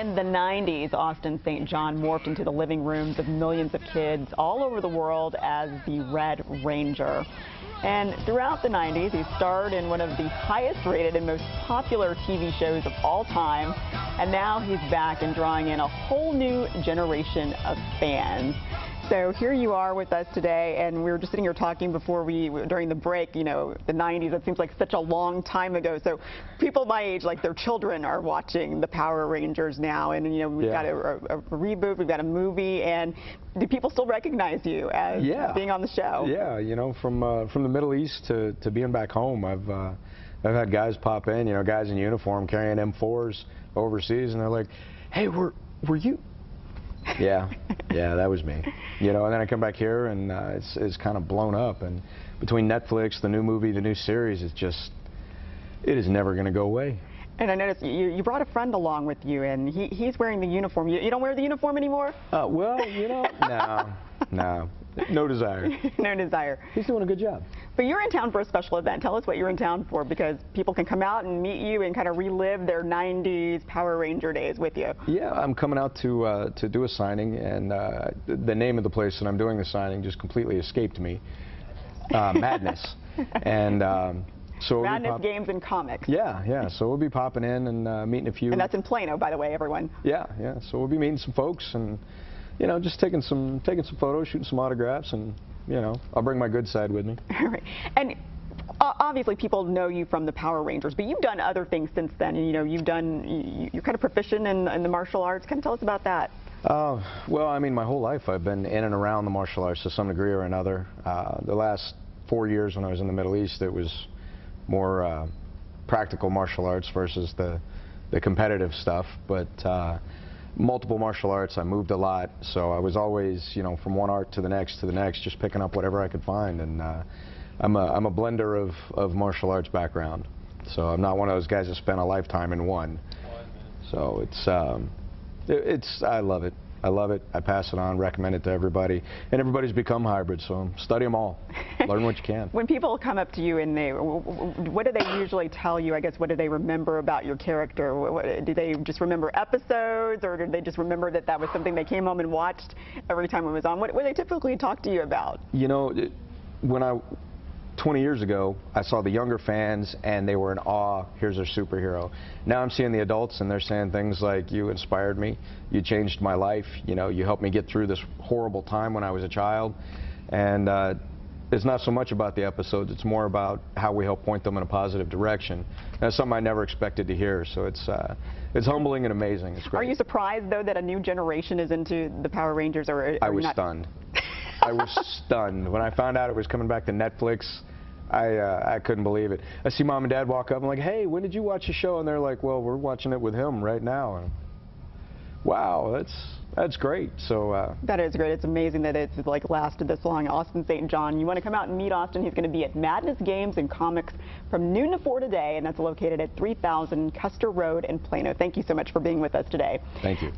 in the 90s, Austin St. John morphed into the living rooms of millions of kids all over the world as the Red Ranger. And throughout the 90s, he starred in one of the highest rated and most popular TV shows of all time. And now he's back and drawing in a whole new generation of fans. So here you are with us today, and we were just sitting here talking during the break, you know, the 90s, it seems like such a long time ago. So people my age, like their children, are watching the Power Rangers now, and, you know, we've got a reboot, we've got a movie, and do people still recognize you as being on the show? Yeah, you know, from the Middle East to being back home, I've had guys pop in, you know, guys in uniform carrying M4s overseas, and they're like, hey, were you? Yeah, that was me. You know, and then I come back here, and it's kind of blown up. And between Netflix, the new movie, the new series, it is never going to go away. And I noticed you brought a friend along with you, and he's wearing the uniform. You don't wear the uniform anymore? Well, you know, no desire. No desire. He's doing a good job. But you're in town for a special event. Tell us what you're in town for, because people can come out and meet you and kind of relive their 90s Power Ranger days with you. Yeah, I'm coming out to do a signing, and the name of the place that I'm doing the signing just completely escaped me. Madness. And so Madness Games and Comics. Yeah. So we'll be popping in and meeting a few. And that's in Plano, by the way, everyone. Yeah. So we'll be meeting some folks and, you know, just taking some photos, shooting some autographs, and, you know, I'll bring my good side with me. All right. And obviously people know you from the Power Rangers, but you've done other things since then. You know, you're kind of proficient in the martial arts. Kind of tell us about that. Well, I mean, my whole life I've been in and around the martial arts to some degree or another. The last 4 years when I was in the Middle East, it was more practical martial arts versus the competitive stuff, but multiple martial arts. I moved a lot, so I was always, you know, from one art to the next, just picking up whatever I could find. And I'm a blender of martial arts background, so I'm not one of those guys that spent a lifetime in one. So I love it. I love it. I pass it on, recommend it to everybody, and everybody's become hybrid. So study them all, learn what you can. When people come up to you and what do they usually tell you? I guess, what do they remember about your character? Do they just remember episodes, or do they just remember that was something they came home and watched every time it was on? What do they typically talk to you about? You know, 20 years ago, I saw the younger fans, and they were in awe. Here's our superhero. Now I'm seeing the adults, and they're saying things like, you inspired me, you changed my life, you know, you helped me get through this horrible time when I was a child. And it's not so much about the episodes, it's more about how we help point them in a positive direction. That's something I never expected to hear, so it's humbling and amazing. It's great. Are you surprised, though, that a new generation is into the Power Rangers? Or I was stunned. I was stunned. When I found out it was coming back to Netflix, I couldn't believe it. I see Mom and Dad walk up, I'm like, hey, when did you watch the show? And they're like, well, we're watching it with him right now. And, wow, that's great. So that is great. It's amazing that it's like lasted this long. Austin St. John, you want to come out and meet Austin? He's going to be at Madness Games and Comics from noon to 4 today, and that's located at 3000 Custer Road in Plano. Thank you so much for being with us today. Thank you.